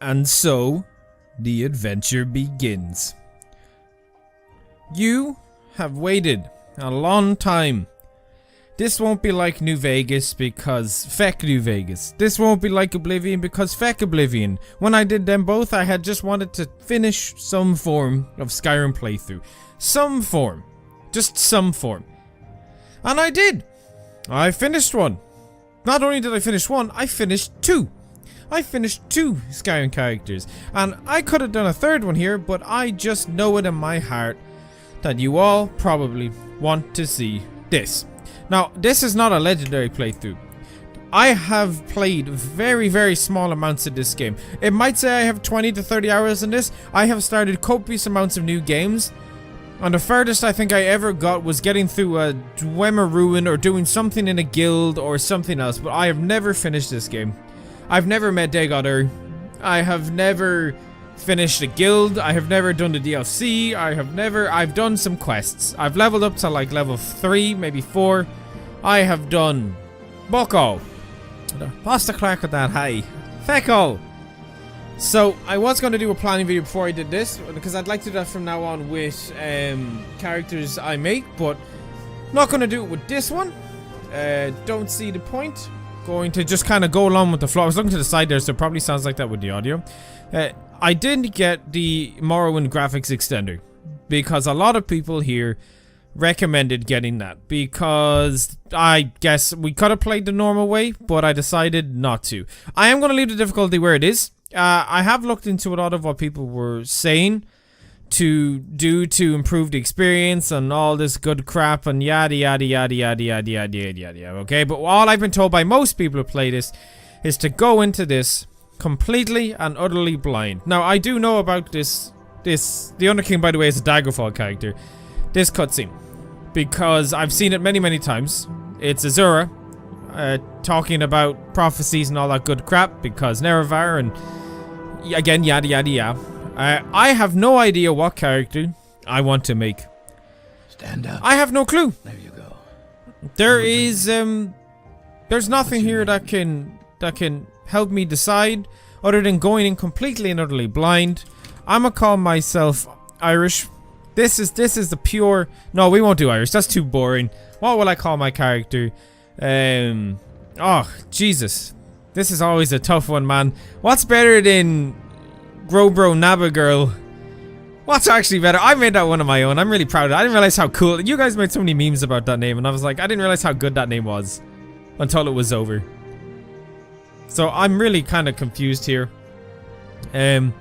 And so, the adventure begins. You have waited a long time. This won't be like New Vegas because feck New Vegas. This won't be like Oblivion because feck Oblivion. When I did them both, I had just wanted to finish some form of Skyrim playthrough. Some form. Just some form. And I did. I finished one. Not only did I finish one, I finished two. I finished 2 Skyrim characters, and I could have done a third one here, but I just know it in my heart that you all probably want to see this. Now, this is not a legendary playthrough. I have played very small amounts of this game. It might say I have 20 to 30 hours in this. I have started copious amounts of new games, and the furthest I think I ever got was getting through a Dwemer Ruin or doing something in a guild or something else, but I have never finished this game. I've never met Dagotter. I have never finished a guild. I have never done the DLC. I've done some quests. I've leveled up to like level 3, maybe 4. I have done Bucko. What's the crack with that? Hey. Feckle. So, I was going to do a planning video before I did this, because I'd like to do that from now on with characters I make, but not going to do it with this one. Don't see the point. Going to just kind of go along with the flow. I was looking to the side there, so it probably sounds like that with the audio. I did get the Morrowind graphics extender because a lot of people here recommended getting that, because I guess we could have played the normal way, but I decided not to. I am going to leave the difficulty where it is. I have looked into a lot of what people were saying to do to improve the experience and all this good crap and yada yada yada yada yada yada yada, okay? But all I've been told by most people who play this is to go into this completely and utterly blind. Now, I do know about this, the Underking, by the way, is a Daggerfall character, this cutscene, because I've seen it many times. It's Azura talking about prophecies and all that good crap, because Nerevar and again yada yada yada. I have no idea what character I want to make. Stand up. I have no clue. There you go. There's nothing here that can help me decide other than going in completely and utterly blind. I'ma call myself Irish. This is the pure. No, we won't do Irish. That's too boring. What will I call my character? Oh, Jesus. This is always a tough one, man. What's better than Grobro Nabba Girl? What's actually better? I made that one of my own. I'm really proud of it. I didn't realize how cool. You guys made so many memes about that name, and I was like, I didn't realize how good that name was until it was over. So I'm really kind of confused here. Oh,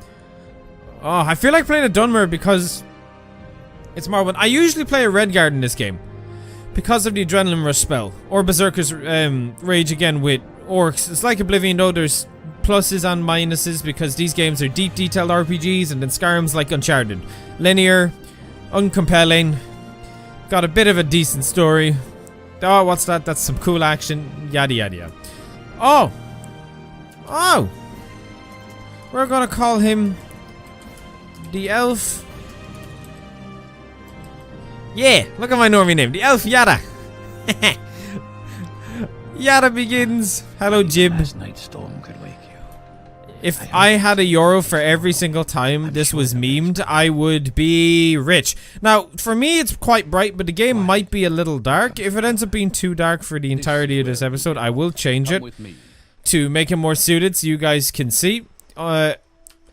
I feel like playing a Dunmer because it's Morrowind. I usually play a Redguard in this game because of the Adrenaline Rush spell, or Berserker's Rage again with orcs. It's like Oblivion though. There's pluses and minuses because these games are deep, detailed RPGs, and then Skyrim's like Uncharted. Linear, uncompelling, got a bit of a decent story. Oh, what's that? That's some cool action. Yada yada yada. Oh! Oh! We're gonna call him the Elf. Yeah, look at my normie name. The Elf Yada. Yada begins. Hello, Jib. Last night's storm could wake you. If I had a euro for every single time this was memed, I would be rich. Now, for me, it's quite bright, but the game might be a little dark. If it ends up being too dark for the entirety of this episode, I will change it to make it more suited so you guys can see.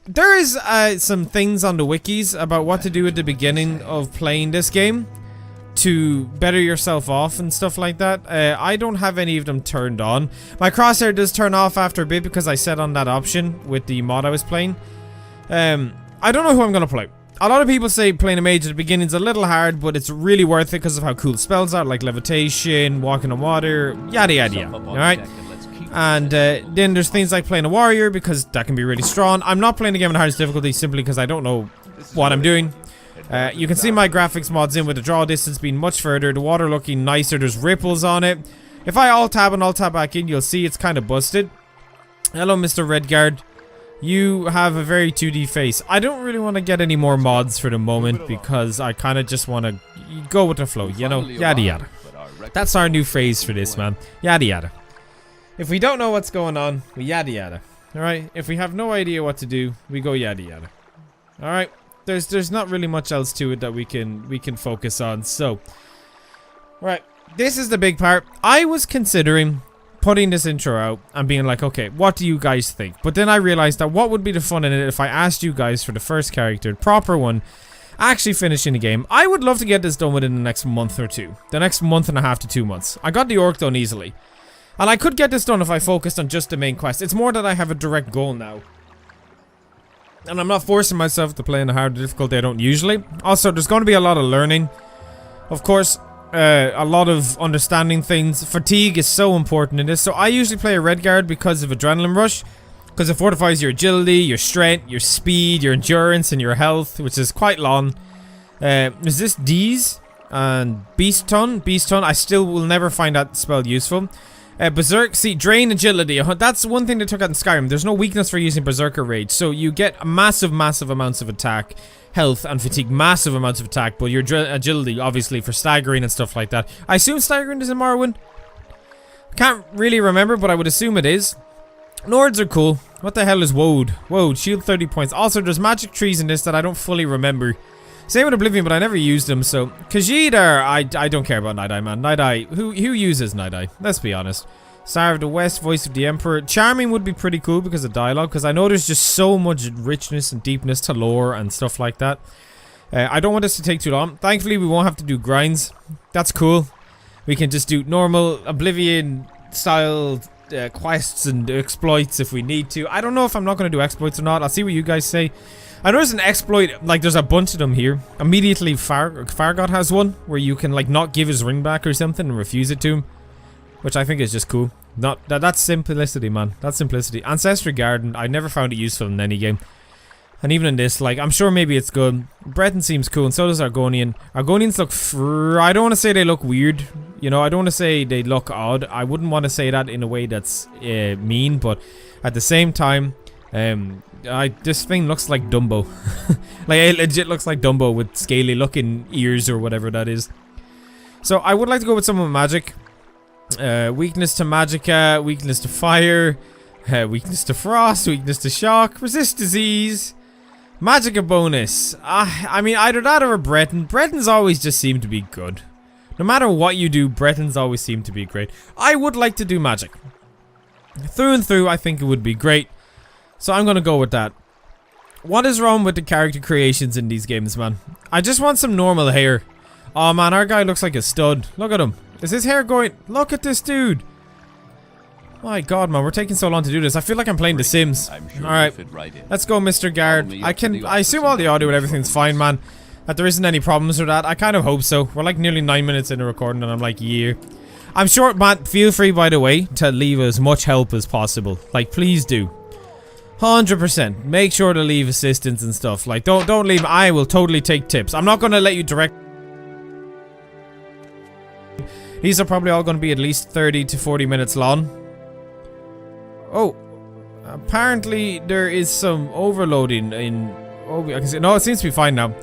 There is some things on the wikis about what to do at the beginning of playing this game to better yourself off and stuff like that. I don't have any of them turned on. My crosshair does turn off after a bit because I set on that option with the mod I was playing. I don't know who I'm gonna play. A lot of people say playing a mage at the beginning is a little hard, but it's really worth it because of how cool spells are, like levitation, walking on water, yada yada yada. Alright? And then there's things like playing a warrior because that can be really strong. I'm not playing the game on hardest difficulty simply because I don't know what I'm doing. You can see my graphics mods in with the draw distance being much further, the water looking nicer, there's ripples on it. If I alt-tab and alt-tab back in, you'll see it's kind of busted. Hello, Mr. Redguard. You have a very 2D face. I don't really want to get any more mods for the moment because I kind of just want to go with the flow, you know? Yada yada. That's our new phrase for this, man. Yada yada. If we don't know what's going on, we yada yada. Alright, if we have no idea what to do, we go yada yada. Alright, there's not really much else to it that we can focus on, so. Right, this is the big part. I was considering putting this intro out and being like, okay, what do you guys think? But then I realized that what would be the fun in it if I asked you guys for the first character, the proper one, actually finishing the game. I would love to get this done within the next month or two. The next month and a half to 2 months. I got the orc done easily. And I could get this done if I focused on just the main quest. It's more that I have a direct goal now. And I'm not forcing myself to play in a harder difficulty I don't usually. Also, there's going to be a lot of learning. Of course, a lot of understanding things. Fatigue is so important in this. So I usually play a red guard because of adrenaline rush. Because it fortifies your agility, your strength, your speed, your endurance, and your health, which is quite long. Is this D's? And Beast Ton? Beast Ton, I still will never find that spell useful. Berserk, see, drain agility. That's one thing they took out in Skyrim. There's no weakness for using Berserker Rage. So you get massive amounts of attack, health, and fatigue. Massive amounts of attack, but your agility, obviously, for staggering and stuff like that. I assume staggering is in Morrowind. Can't really remember, but I would assume it is. Nords are cool. What the hell is Woad? Woad, shield 30 points. Also, there's magic trees in this that I don't fully remember. Same with Oblivion, but I never used them, so... Khajiit, I don't care about Night Eye, man. Night Eye, who uses Night Eye? Let's be honest. Star of the West, Voice of the Emperor. Charming would be pretty cool because of dialogue, because I know there's just so much richness and deepness to lore and stuff like that. I don't want this to take too long. Thankfully, we won't have to do grinds. That's cool. We can just do normal Oblivion-style quests and exploits if we need to. I don't know if I'm not going to do exploits or not. I'll see what you guys say. I know there's an exploit, like there's a bunch of them here. Immediately Fargot has one, where you can like not give his ring back or something and refuse it to him. Which I think is just cool. That's simplicity, man. That's simplicity. Ancestry Garden, I never found it useful in any game. And even in this, like, I'm sure maybe it's good. Breton seems cool, and so does Argonian. Argonians look I don't want to say they look weird. You know, I don't want to say they look odd. I wouldn't want to say that in a way that's mean, but at the same time, this thing looks like Dumbo. Like, it legit looks like Dumbo with scaly looking ears or whatever that is. So I would like to go with some of magic. Weakness to magicka, weakness to fire, weakness to frost, weakness to shock, resist disease, magicka bonus. I mean, either that or a Breton. Bretons always just seem to be good. No matter what you do, Bretons always seem to be great. I would like to do magic. Through and through, I think it would be great. So I'm gonna go with that. What is wrong with the character creations in these games, man? I just want some normal hair. Oh man, our guy looks like a stud. Look at him. Is his hair going? Look at this dude. My god, man, we're taking so long to do this. I feel like I'm playing The Sims. Alright, let's go, Mr. Guard. I assume all the audio and everything's fine, man. That there isn't any problems with that. I kind of hope so. We're like nearly 9 minutes into recording and I'm like, yeah. I'm sure, man, feel free, by the way, to leave as much help as possible. Like, please do. 100%. Make sure to leave assistance and stuff. Like, don't leave. I will totally take tips. I'm not going to let you direct. These are probably all going to be at least 30 to 40 minutes long. Oh. Apparently, there is some overloading in... Oh, I can see. No, it seems to be fine now.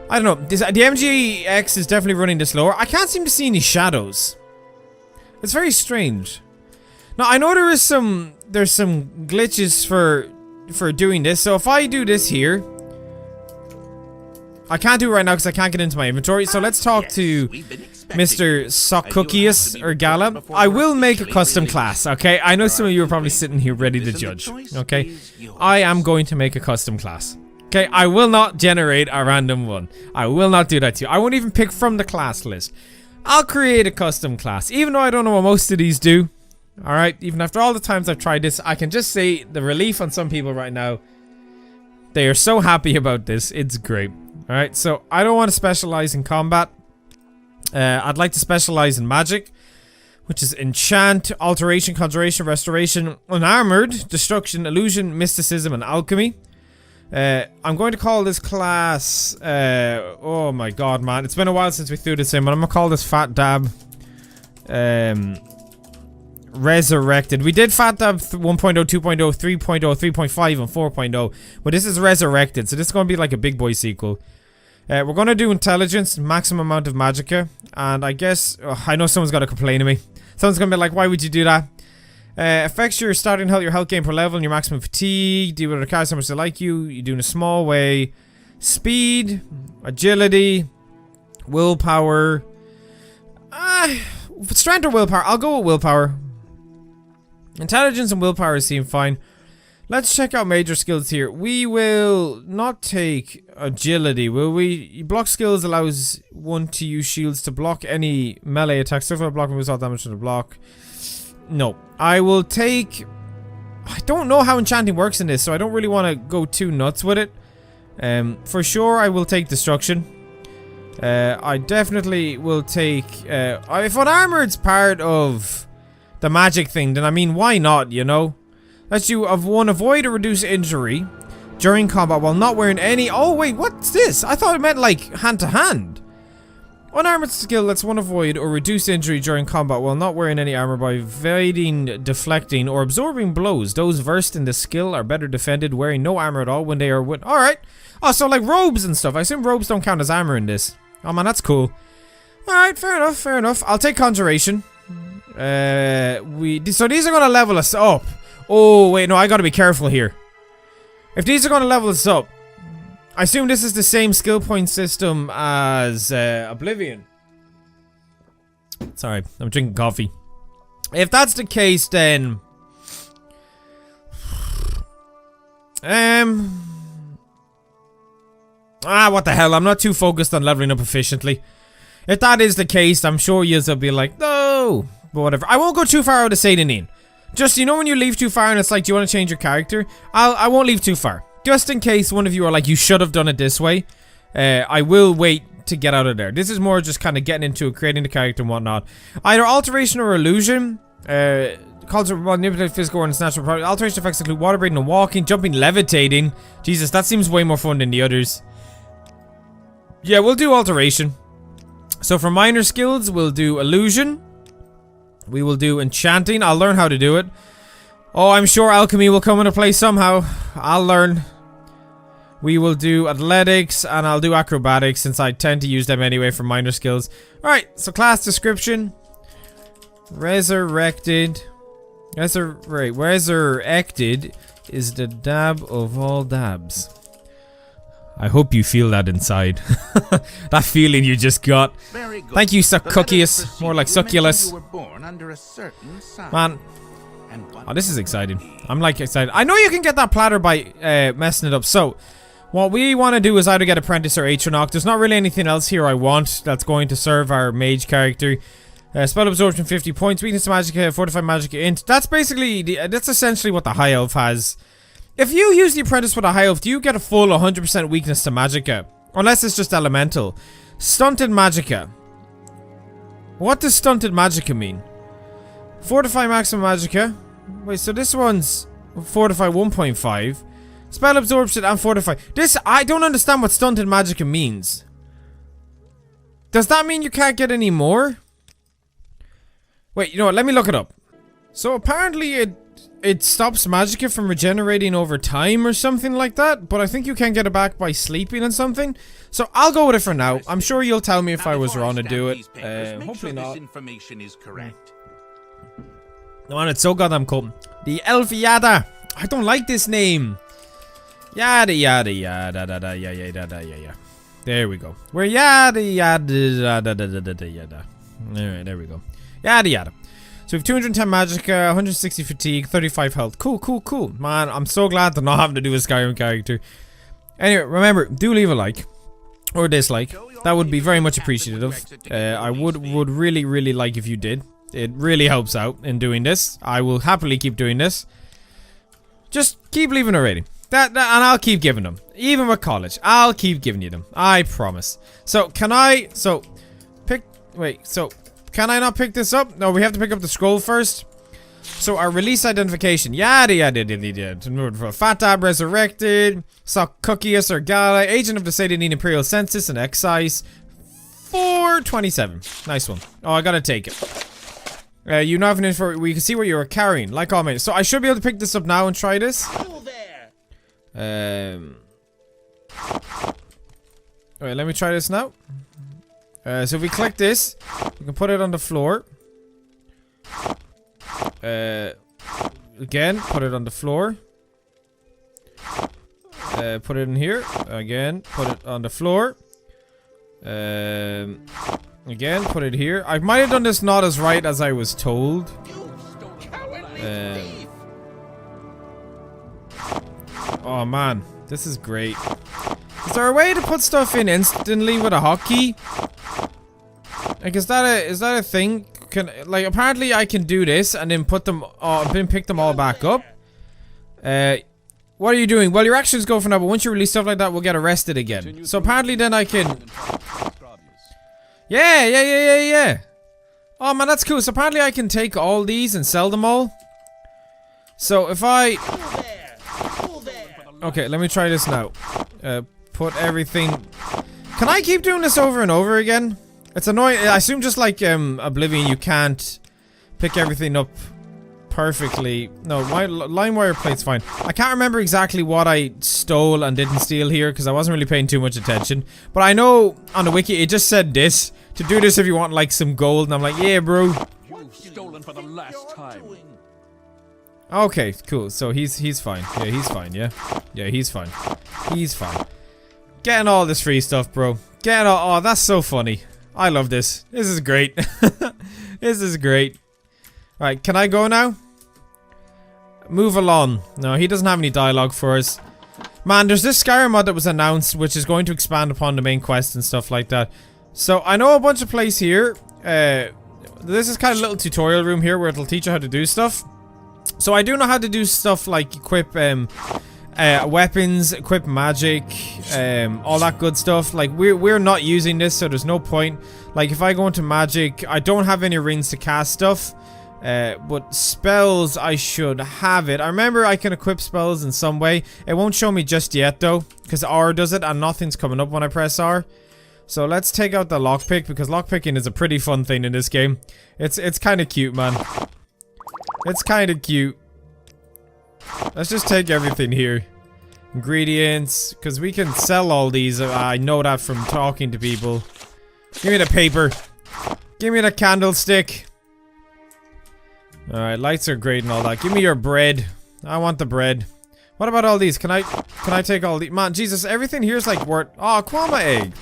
I don't know. The MGX is definitely running this slower. I can't seem to see any shadows. It's very strange. Now, I know there's some glitches for doing this. So if I do this here, I can't do it right now because I can't get into my inventory. So let's talk to Mr. Sokukius or Gala. I will make a custom class, okay? I know some of you are probably sitting here ready to judge, okay? I am going to make a custom class. Okay, I will not generate a random one. I will not do that to you. I won't even pick from the class list. I'll create a custom class, even though I don't know what most of these do. Alright, even after all the times I've tried this, I can just say the relief on some people right now. They are so happy about this. It's great. Alright, so I don't want to specialize in combat. I'd like to specialize in magic, which is enchant, alteration, conjuration, restoration, unarmored, destruction, illusion, mysticism, and alchemy. I'm going to call this class, oh my god, man. It's been a while since we threw this in, but I'm going to call this Fat Dab, Resurrected. We did Fat Dab 1.0, 2.0, 3.0, 3.5, and 4.0, but this is Resurrected, so this is going to be like a big boy sequel. We're going to do intelligence, maximum amount of magicka, and I guess, I know someone's got to complain to me. Someone's going to be like, why would you do that? Affects your starting health, your health gain per level, and your maximum fatigue. Deal with the cards how much they like you. You do in a small way. Speed, agility, willpower. Strength or willpower? I'll go with willpower. Intelligence and willpower seem fine. Let's check out major skills here. We will not take agility, will we? Block skills allows one to use shields to block any melee attacks. So if I block, moves all damage to the block. No. I will take... I don't know how enchanting works in this, so I don't really want to go too nuts with it. For sure, I will take destruction. I definitely will take... if unarmored's part of the magic thing, then I mean, why not, you know? Let's do avoid or reduce injury during combat while not wearing any... Oh, wait, what's this? I thought it meant, like, hand-to-hand. Unarmored skill lets one avoid or reduce injury during combat while not wearing any armor by evading, deflecting, or absorbing blows. Those versed in the skill are better defended wearing no armor at all when they are with... Alright. Oh, so like robes and stuff. I assume robes don't count as armor in this. Oh man, that's cool. Alright, fair enough, fair enough. I'll take conjuration. So these are gonna level us up. Oh, wait, no, I gotta be careful here. If these are gonna level us up, I assume this is the same skill point system as Oblivion. Sorry, I'm drinking coffee. If that's the case, then... what the hell, I'm not too focused on leveling up efficiently. If that is the case, I'm sure you'll be like, no! But whatever. I won't go too far out of Satan. Just, you know when you leave too far and it's like, do you want to change your character? I won't leave too far. Just in case one of you are like, you should have done it this way. I will wait to get out of there. This is more just kind of getting into it, creating the character and whatnot. Either alteration or illusion. Calls to manipulate physical or its natural property. Alteration effects include water breathing and walking, jumping, levitating. Jesus, that seems way more fun than the others. Yeah, we'll do alteration. So for minor skills, we'll do illusion. We will do enchanting. I'll learn how to do it. Oh, I'm sure alchemy will come into play somehow. I'll learn. We will do athletics, and I'll do acrobatics since I tend to use them anyway for minor skills. Alright, so class description. Resurrected. Resurrected is the dab of all dabs. I hope you feel that inside. That feeling you just got. Thank you, Succucius. More like Succulus. Man. Oh, this is exciting. I'm like excited. I know you can get that platter by messing it up. So, what we want to do is either get Apprentice or Atronach. There's not really anything else here I want that's going to serve our mage character. Spell absorption 50 points. Weakness to Magicka, Fortify Magicka Int. That's basically, that's essentially what the High Elf has. If you use the Apprentice with a High Elf, do you get a full 100% weakness to Magicka? Unless it's just elemental. Stunted Magicka. What does Stunted Magicka mean? Fortify Maximum Magicka. Wait, so this one's Fortify 1.5. Spell Absorption and Fortify. This, I don't understand what Stunted Magicka means. Does that mean you can't get any more? Wait, you know what? Let me look it up. So apparently it stops Magicka from regenerating over time or something like that, but I think you can get it back by sleeping and something. So I'll go with it for now. I'm sure you'll tell me if I was wrong to do it. Hopefully not. Information is correct. Man, it's so goddamn cool. The Elf Yada. I don't like this name. Yada yada yada yada yada yada. There we go. We're yada yada yada yada yada. Alright, there we go. Yada yada. So we have 210 Magicka, 160 fatigue, 35 health. Cool, cool, cool. Man, I'm so glad to not having to do a Skyrim character. Anyway, remember, do leave a like. Or dislike. That would be very much appreciative. I would really, really like if you did. It really helps out in doing this. I will happily keep doing this. Just keep leaving a rating. And I'll keep giving them. Even with college. I'll keep giving you them. I promise. So, can I... So, pick... Wait, so... Can I not pick this up? No, we have to pick up the scroll first. So, our release identification. Yada yada yada yada. Fat Dab Resurrected. Succucius or Gala. Agent of the Satanine Imperial Census and Excise. 427. Nice one. Oh, I gotta take it. You now have an info. We can see what you are carrying. Like all mates. So, I should be able to pick this up now and try this. Wait, let me try this now. So if we click this, we can put it on the floor. Again, put it on the floor. Put it in here. Again, put it on the floor. Again, put it here. I might have done this not as right as I was told. Oh man, this is great. Is there a way to put stuff in instantly with a hotkey? Like, is that a thing? Like, apparently I can do this and then put them, pick them all back up. What are you doing? Well, your actions go for now, but once you release stuff like that, we'll get arrested again. So apparently then I can... Yeah. Oh man, that's cool. So apparently I can take all these and sell them all. So if I... Okay, let me try this now. Put everything... Can I keep doing this over and over again? It's annoying. I assume just like Oblivion, you can't pick everything up perfectly. No, my line wire plate's fine. I can't remember exactly what I stole and didn't steal here because I wasn't really paying too much attention. But I know on the wiki it just said this. To do this if you want like some gold, and I'm like, yeah, bro. You've stolen for the last time. Okay, cool. So he's fine. Yeah, he's fine. Yeah, he's fine. He's fine. Getting all this free stuff, bro. Getting all. Oh, that's so funny. I love this. This is great. This is great. All right, can I go now? Move along. No, he doesn't have any dialogue for us. Man, there's this Skyrim mod that was announced, which is going to expand upon the main quest and stuff like that. So I know a bunch of places here. This is kind of a little tutorial room here where it'll teach you how to do stuff. So I do know how to do stuff like equip weapons, equip magic, all that good stuff. Like we're not using this, so there's no point. Like if I go into magic, I don't have any rings to cast stuff. But spells, I should have it. I remember I can equip spells in some way. It won't show me just yet though, because R does it and nothing's coming up when I press R. So let's take out the lockpick, because lockpicking is a pretty fun thing in this game. It's kind of cute, man. It's kind of cute. Let's just take everything here. Ingredients, because we can sell all these. I know that from talking to people. Give me the paper. Give me the candlestick. Alright, lights are great and all that. Give me your bread. I want the bread. What about all these? Can I take all these? Man, Jesus, everything here is like worth... Oh, Kwama egg.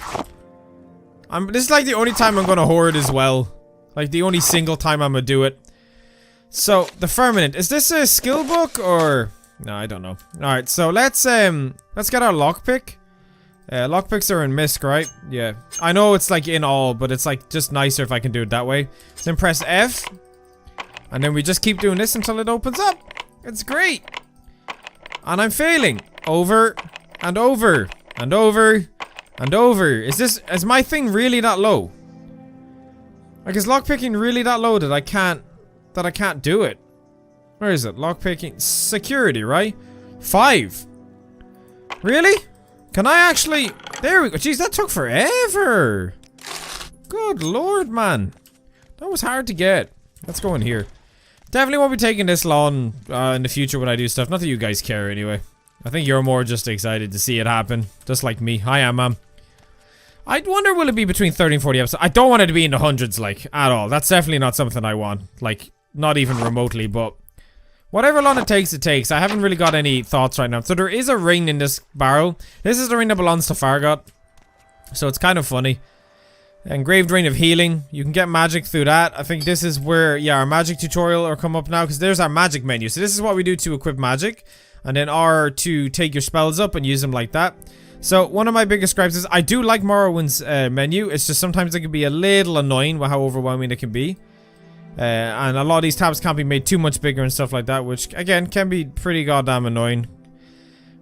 This is like the only time I'm gonna hoard as well. Like the only single time I'm gonna do it. So, the Firmament. Is this a skill book or... No, I don't know. Alright, so let's get our lockpick. Lockpicks are in Misk, right? Yeah. I know it's like in all, but it's like just nicer if I can do it that way. Then press F. And then we just keep doing this until it opens up. It's great. And I'm failing. Over. And over. And over. And over. Is my thing really that low? Like, is lockpicking really that low that I can't do it? Where is it? Lockpicking. Security, right? 5. Really? Can I actually... There we go. Jeez, that took forever. Good lord, man. That was hard to get. Let's go in here. Definitely won't be taking this long in the future when I do stuff. Not that you guys care anyway. I think you're more just excited to see it happen. Just like me. I am, man. I wonder will it be between 30 and 40 episodes. I don't want it to be in the hundreds, like, at all. That's definitely not something I want. Like, not even remotely, but... Whatever long it takes, it takes. I haven't really got any thoughts right now. So there is a ring in this barrel. This is the ring that belongs to Fargot. So it's kind of funny. Engraved Ring of Healing. You can get magic through that. I think this is where, yeah, our magic tutorial will come up now. Because there's our magic menu. So this is what we do to equip magic. And then R to take your spells up and use them like that. So one of my biggest gripes is I do like Morrowind's menu. It's just sometimes it can be a little annoying with how overwhelming it can be. And a lot of these tabs can't be made too much bigger and stuff like that. Which, again, can be pretty goddamn annoying.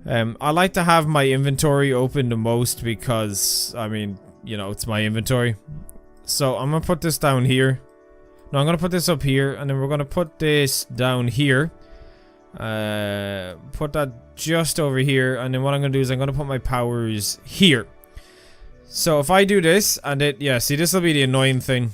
I like to have my inventory open the most because, I mean... You know, it's my inventory. So, I'm gonna put this down here. No, I'm gonna put this up here. And then we're gonna put this down here. Put that just over here. And then what I'm gonna do is I'm gonna put my powers here. So, if I do this, and it... Yeah, see, this will be the annoying thing.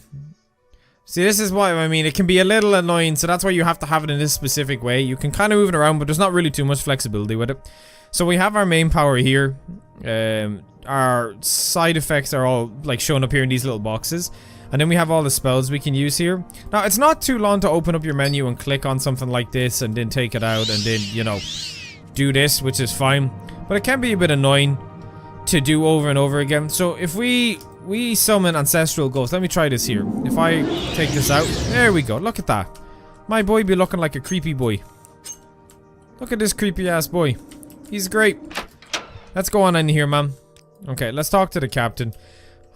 See, this is what I mean. It can be a little annoying. So, that's why you have to have it in this specific way. You can kind of move it around, but there's not really too much flexibility with it. So, we have our main power here. Our side effects are all like shown up here in these little boxes, And then we have all the spells we can use here. Now, it's not too long to open up your menu and click on something like this and then take it out and then, you know, do this, which is fine. But it can be a bit annoying to do over and over again. So if we summon Ancestral Ghost, let me try this here. If I take this out, there we go. Look at that. My boy be looking like a creepy boy. Look at this creepy ass boy. He's great. Let's go on in here, man. Okay, let's talk to the captain.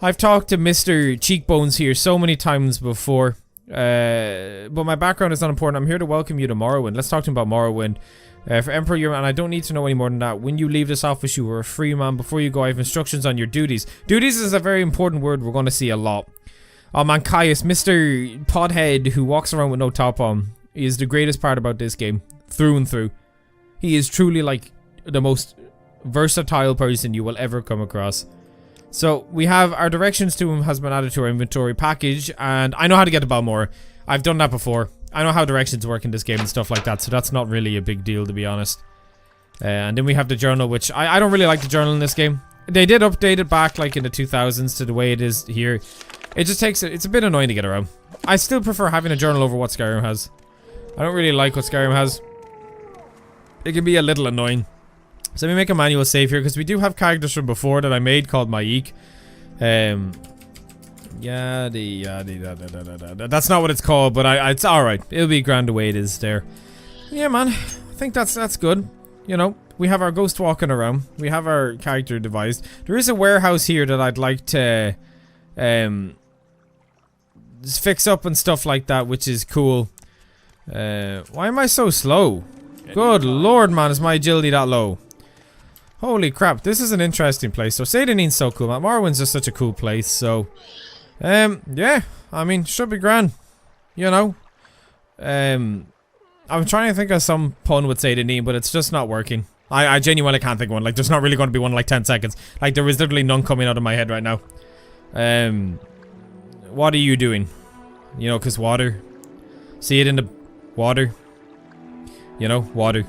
I've talked to Mr. Cheekbones here so many times before. But my background is not important. I'm here to welcome you to Morrowind. Let's talk to him about Morrowind. For Emperor, and I don't need to know any more than that. When you leave this office, you are a free man. Before you go, I have instructions on your duties. Duties is a very important word we're going to see a lot. Oh man, Caius, Mr. Podhead who walks around with no top on, is the greatest part about this game. Through and through. He is truly like the most versatile person you will ever come across. So we have our directions to him has been added to our inventory package, and I know how to get to Balmora. I've done that before. I know how directions work in this game and stuff like that, so that's not really a big deal, to be honest. And then we have the journal, which I don't really like the journal in this game. They did update it back like in the 2000s to the way it is here. It just takes it's a bit annoying to get around. I still prefer having a journal over what Skyrim has. I don't really like what Skyrim has. It can be a little annoying. So let me make a manual save here, because we do have characters from before that I made called Maik. That's not what it's called, but it's alright. It'll be grand the way it is there. Yeah, man. I think that's good. You know, we have our ghost walking around. We have our character devised. There is a warehouse here that I'd like to just fix up and stuff like that, which is cool. Why am I so slow? Good lord, man, is my agility that low? Holy crap, this is an interesting place. So Sadanine's so cool, man. Morrowind's just such a cool place, so yeah, I mean, should be grand. You know? I'm trying to think of some pun with Sadanine, but it's just not working. I genuinely can't think of one. Like, there's not really going to be one in like 10 seconds. Like, there is literally none coming out of my head right now. What are you doing? You know, 'cause water. See it in the water. You know, water.